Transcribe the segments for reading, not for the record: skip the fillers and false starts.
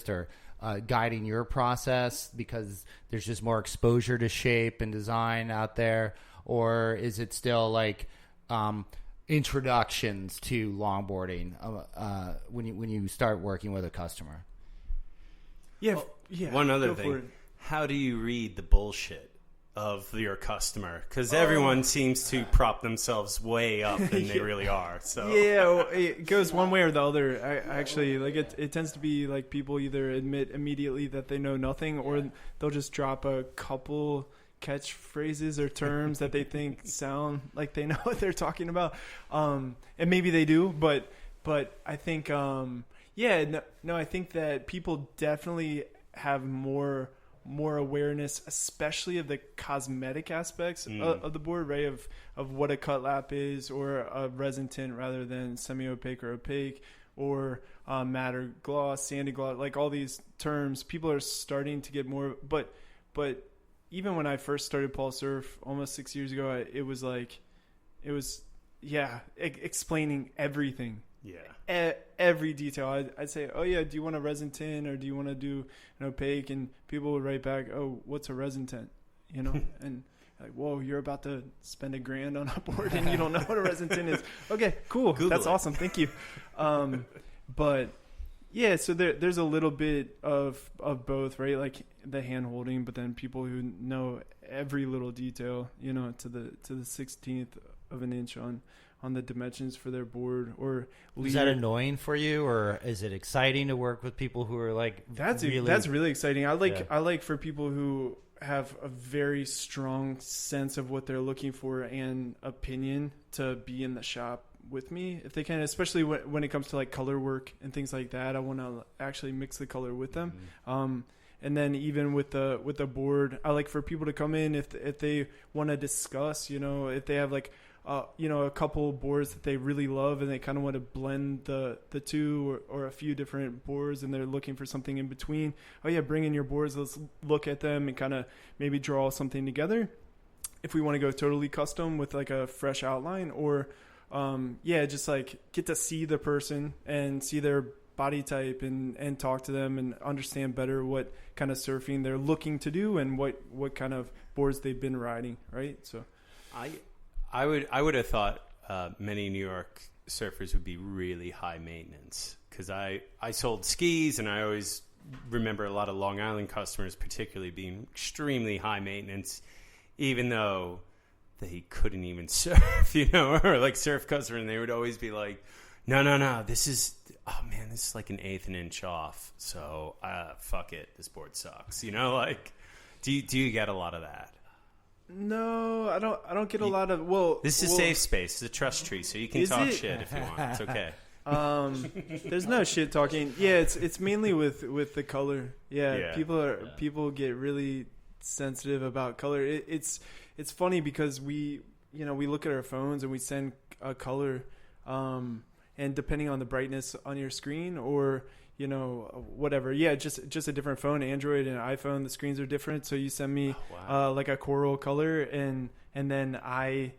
artist or guiding your process because there's just more exposure to shape and design out there? Or is it still like introductions to longboarding when you start working with a customer? Yeah. One other thing. How do you read the bullshit of your customer? Because everyone seems to prop themselves way up than they really are. So yeah, it goes one way or the other. I actually, like, it tends to be like people either admit immediately that they know nothing, or they'll just drop a couple catchphrases or terms that they think sound like they know what they're talking about. And maybe they do, but I think I think that people definitely have more awareness, especially of the cosmetic aspects of the board, right? Of what a cut lap is, or a resin tint rather than semi-opaque or opaque, or matte or gloss, sandy gloss, like all these terms. People are starting to get more, but even when I first started Paul Surf almost 6 years ago, it was explaining everything. Yeah. Every detail. I'd say, oh yeah, do you want a resin tint or do you want to do an opaque? And people would write back, oh, what's a resin tint? You know, and like, whoa, you're about to spend $1,000 on a board and you don't know what a resin tint is. Okay, cool. Google That's it. awesome. Thank you. But yeah, so there's a little bit of both, right? Like the hand holding, but then people who know every little detail, you know, to the 16th of an inch on the dimensions for their board. Or is that annoying for you, or is it exciting to work with people who are like that's really exciting. I like for people who have a very strong sense of what they're looking for and opinion to be in the shop with me if they can, especially when it comes to like color work and things like that. I want to actually mix the color with them. And then even with the board, I like for people to come in if they want to discuss, you know, if they have like a couple boards that they really love and they kind of want to blend the two or a few different boards, and they're looking for something in between. Oh yeah, bring in your boards. Let's look at them and kind of maybe draw something together. If we want to go totally custom with like a fresh outline, or just like get to see the person and see their body type and talk to them and understand better what kind of surfing they're looking to do and what kind of boards they've been riding, right? So I would have thought many New York surfers would be really high maintenance, because I sold skis, and I always remember a lot of Long Island customers particularly being extremely high maintenance, even though they couldn't even surf, you know, or like surf customer, and they would always be like, no, this is like an eighth an inch off, so fuck it, this board sucks, you know, like do you get a lot of that? No, I don't get a lot of. This is a safe space. It's a trust tree, so you can talk shit if you want. It's okay. There's no shit talking. Yeah, it's mainly with the color. Yeah. People get really sensitive about color. It's funny because we look at our phones and we send a color, and depending on the brightness on your screen, or whatever. Yeah, just a different phone, Android and iPhone, the screens are different. So you send me like a coral color, and then I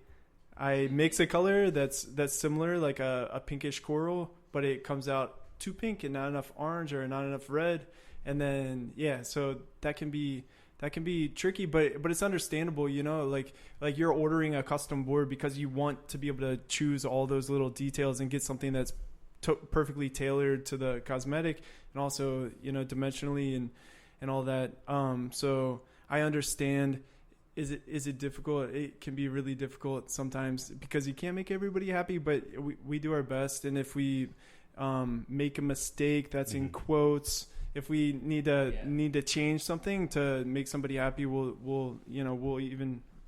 mix a color that's similar, like a pinkish coral, but it comes out too pink and not enough orange or not enough red. And then so that can be tricky, but it's understandable, like you're ordering a custom board because you want to be able to choose all those little details and get something that's perfectly tailored to the cosmetic, and also dimensionally and all that. So I understand. Is it difficult? It can be really difficult sometimes because you can't make everybody happy, but we do our best. And if we make a mistake, that's in quotes. If we need to change something to make somebody happy,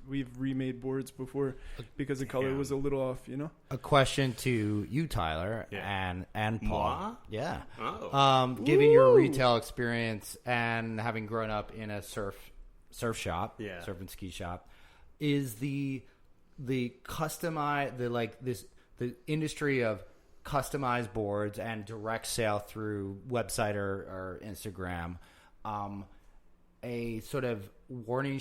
we've remade boards before because the color was a little off, A question to you, Tyler, and Paul. Moi? Yeah. Oh. Given your retail experience and having grown up in a surf shop, surf and ski shop, is the customized the industry of customized boards and direct sale through website or Instagram a sort of warning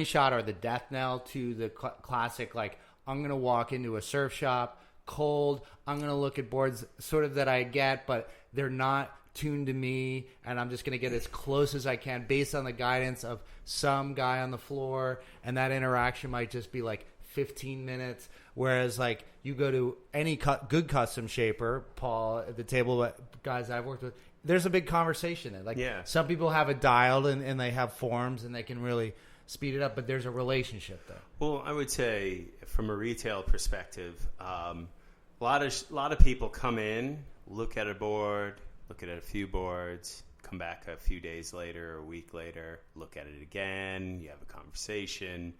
shot or the death knell to the classic, like, I'm going to walk into a surf shop cold, I'm going to look at boards sort of that I get, but they're not tuned to me, and I'm just going to get as close as I can based on the guidance of some guy on the floor, and that interaction might just be like 15 minutes. Whereas like you go to any good custom shaper, Paul, at the table, guys I've worked with, there's a big conversation. Like some people have it dialed and they have forms and they can really speed it up, but there's a relationship there. Well, I would say from a retail perspective, a lot of people come in, look at a board, look at a few boards, come back a few days later or a week later, look at it again, you have a conversation.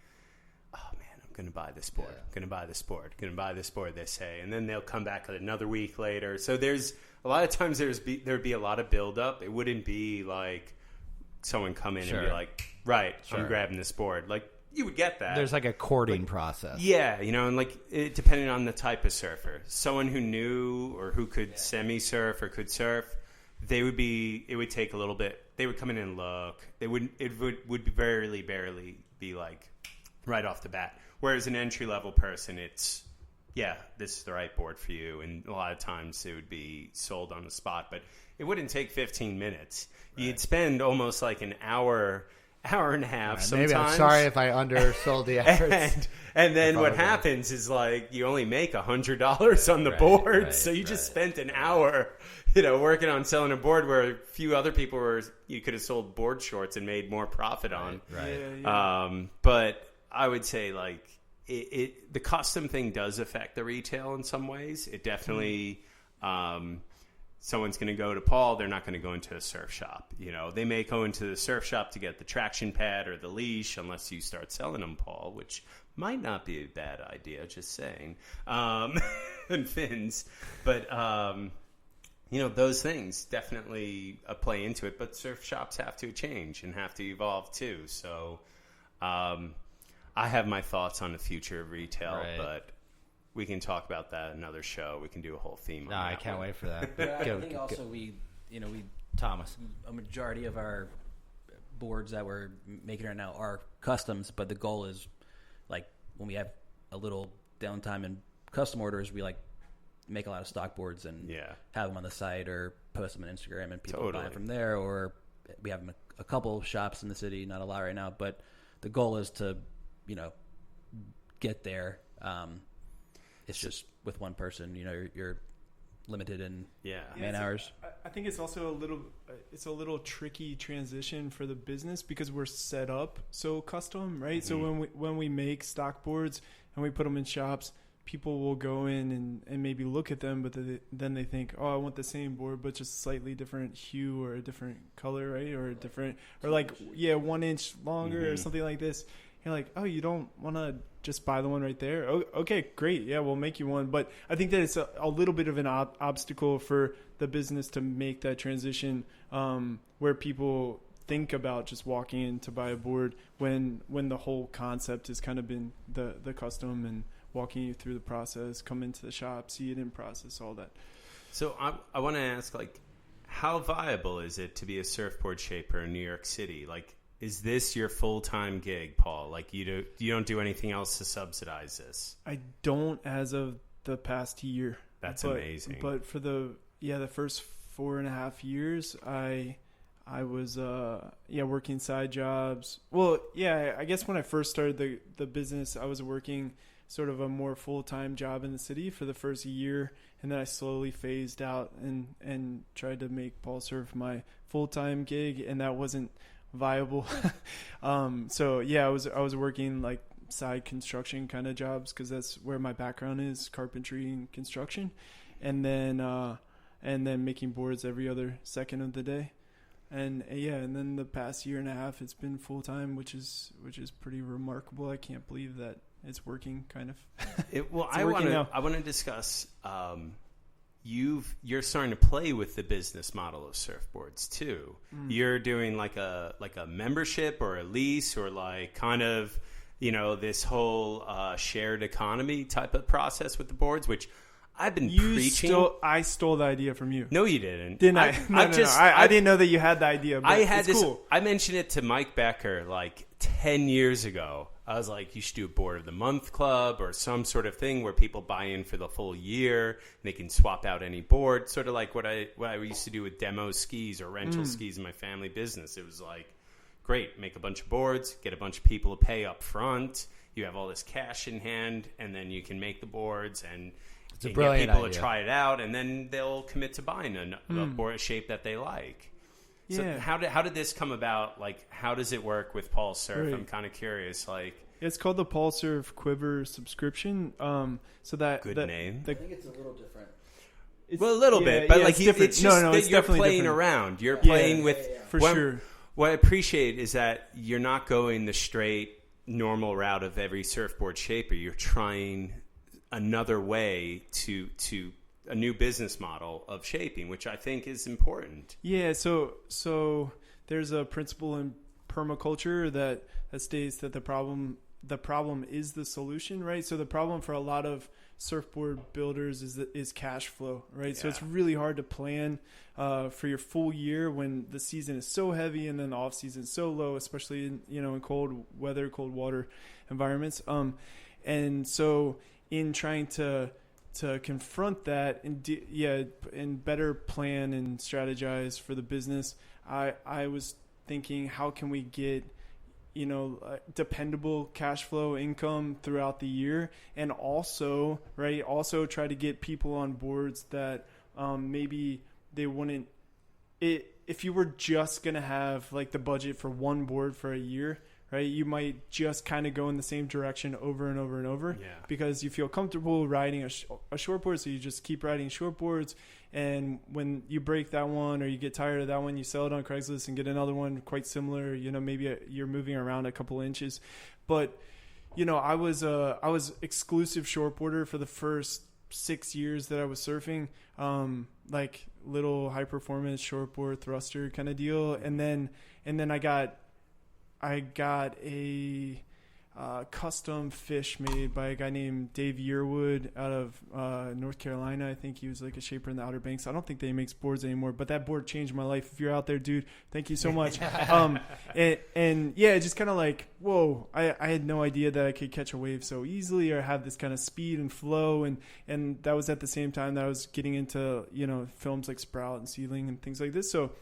Oh man, I'm going to buy this board. I'm going to buy this board. Going to buy this board, they say. And then they'll come back another week later. So there's a lot of times there'd be a lot of buildup. It wouldn't be like someone come in and be like, right, I'm grabbing this board. Like you would get that. There's like a courting process. Yeah, and like depending on the type of surfer. Someone who knew or who could semi-surf or could surf, it would take a little bit. They would come in and look. It would barely be like right off the bat. Whereas an entry-level person, it's, this is the right board for you. And a lot of times it would be sold on the spot. But it wouldn't take 15 minutes. Right. You'd spend almost like an hour and a half sometimes. Maybe I'm sorry if I undersold the efforts. and then what happens is like you only make $100 on the board. Right, so you just spent an hour working on selling a board where a few other people you could have sold board shorts and made more profit on. Right. Yeah. But I would say like the custom thing does affect the retail in some ways. It definitely, someone's going to go to Paul. They're not going to go into a surf shop. They may go into the surf shop to get the traction pad or the leash, unless you start selling them, Paul, which might not be a bad idea. Just saying, and fins, but those things definitely play into it. But surf shops have to change and have to evolve too. So. I have my thoughts on the future of retail, but we can talk about that another show. We can do a whole theme on that. I can't wait for that. I think also we Thomas, a majority of our boards that we're making right now are customs, but the goal is like when we have a little downtime in custom orders, we like make a lot of stock boards and have them on the site or post them on Instagram and people buy them from there, or we have them a couple shops in the city, not a lot right now, but the goal is to get there. It's just with one person, you're limited in man hours. I think it's also a little tricky transition for the business because we're set up so custom, right? Mm-hmm. So when we make stock boards and we put them in shops, people will go in and maybe look at them, but then they think, oh, I want the same board, but just slightly different hue or a different color, right? Or 1 inch longer or something like this. You're like, oh, you don't want to just buy the one right there? Oh, okay, great. Yeah, we'll make you one. But I think that it's a little bit of an obstacle for the business to make that transition where people think about just walking in to buy a board when the whole concept has kind of been the custom and walking you through the process, come into the shop, see it in process, all that. So I want to ask, like, how viable is it to be a surfboard shaper in New York City? Like, is this your full-time gig, Paul? Like, you don't do anything else to subsidize this? I don't as of the past year. That's amazing. But for the first 4.5 years, I was working side jobs. Well, I guess when I first started the business, I was working sort of a more full-time job in the city for the first year, and then I slowly phased out and tried to make Paul Surf my full-time gig, and that wasn't viable. I was working like side construction kind of jobs because that's where my background is, carpentry and construction, and then making boards every other second of the day. And and then the past year and a half it's been full time, which is pretty remarkable. I can't believe that it's working kind of. I want to discuss you're starting to play with the business model of surfboards too. You're doing like a membership or a lease or like kind of this whole shared economy type of process with the boards, which I've been preaching. I stole the idea from you. No, you didn't. Didn't I? I didn't know that you had the idea. But I had this. Cool. I mentioned it to Mike Becker like 10 years ago. I was like, you should do a board of the month club or some sort of thing where people buy in for the full year. They can swap out any board, sort of like what I used to do with demo skis or rental skis in my family business. It was like, great, make a bunch of boards, get a bunch of people to pay up front. You have all this cash in hand, and then you can make the boards and get people to try it out, and then they'll commit to buying a board shape that they like. So how did this come about? Like, how does it work with Paul Surf? Right. I'm kind of curious. Like, it's called the Paul Surf Quiver subscription. So that name. I think it's a little different. A little bit, but like it's just that you're playing different. Around. You're playing with for sure. What I appreciate is that you're not going the straight normal route of every surfboard shaper. You're trying another way to a new business model of shaping, which I think is important. Yeah, so there's a principle in permaculture that states that the problem is the solution, right? So the problem for a lot of surfboard builders is cash flow, right? Yeah. So it's really hard to plan for your full year when the season is so heavy and then the off season is so low, especially in cold weather, cold water environments. And so in trying to confront that and better plan and strategize for the business, I was thinking, how can we get dependable cash flow income throughout the year, and also try to get people on boards that maybe they wouldn't. If you were just gonna have like the budget for one board for a year, right, you might just kind of go in the same direction over and over and over, because you feel comfortable riding a shortboard, so you just keep riding shortboards. And when you break that one or you get tired of that one, you sell it on Craigslist and get another one quite similar. Maybe you're moving around a couple inches. But I was exclusive shortboarder for the first 6 years that I was surfing, like little high performance shortboard thruster kind of deal. And then I got a custom fish made by a guy named Dave Yearwood out of North Carolina. I think he was like a shaper in the Outer Banks. I don't think that he makes boards anymore, but that board changed my life. If you're out there, dude, thank you so much. And yeah, just kind of like, whoa, I had no idea that I could catch a wave so easily or have this kind of speed and flow. And that was at the same time that I was getting into, films like Sprout and Sealing and things like this. So,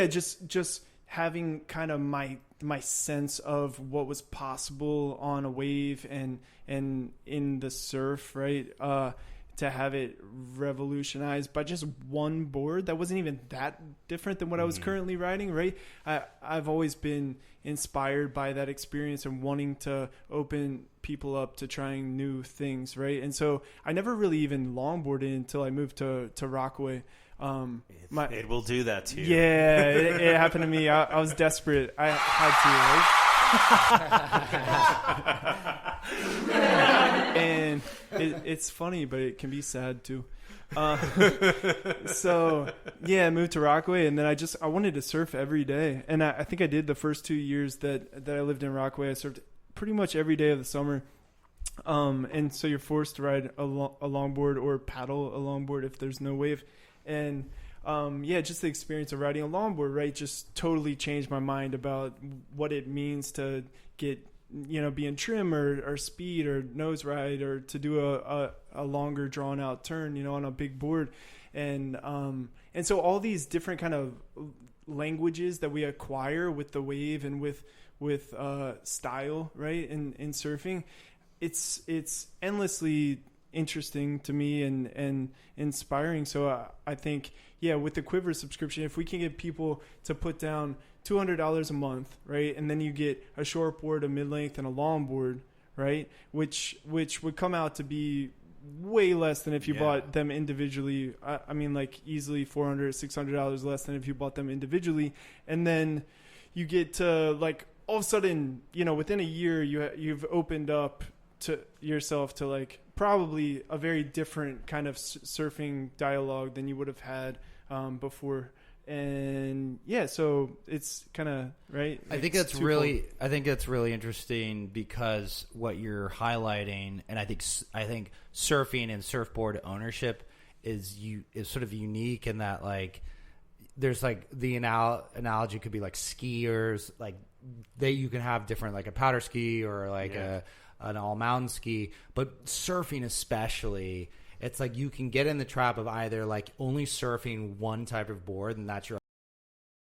just having kind of my sense of what was possible on a wave and in the surf, right? To have it revolutionized by just one board that wasn't even that different than what I was currently riding, right? I've always been inspired by that experience and wanting to open people up to trying new things, right? And so I never really even longboarded until I moved to Rockaway. It will do that to you. Yeah, it happened to me. I was desperate. I had to, right? And it's funny, but it can be sad too. So yeah, I moved to Rockaway, and then I wanted to surf every day, and I think I did the first 2 years that I lived in Rockaway. I surfed pretty much every day of the summer. And so you're forced to ride a longboard or paddle a longboard if there's no wave. And just the experience of riding a longboard, right, just totally changed my mind about what it means to get, be in trim or speed or nose ride or to do a longer drawn out turn, on a big board. And so all these different kind of languages that we acquire with the wave and with style, right, in surfing, it's endlessly interesting to me and inspiring. So I think, with the Quiver subscription, if we can get people to put down $200 a month, right, and then you get a shortboard, a mid-length, and a longboard, right, which would come out to be way less than if you bought them individually. I mean, like easily $400, $600 less than if you bought them individually. And then you get to like all of a sudden, within a year, you've opened up to yourself to like probably a very different kind of surfing dialogue than you would have had before. And so it's kind of right. I think it's really interesting because what you're highlighting, and I think surfing and surfboard ownership is sort of unique in that like there's like the analogy could be like skiers, like you can have different, like a powder ski or like an all mountain ski, but surfing especially, it's like you can get in the trap of either like only surfing one type of board and that's your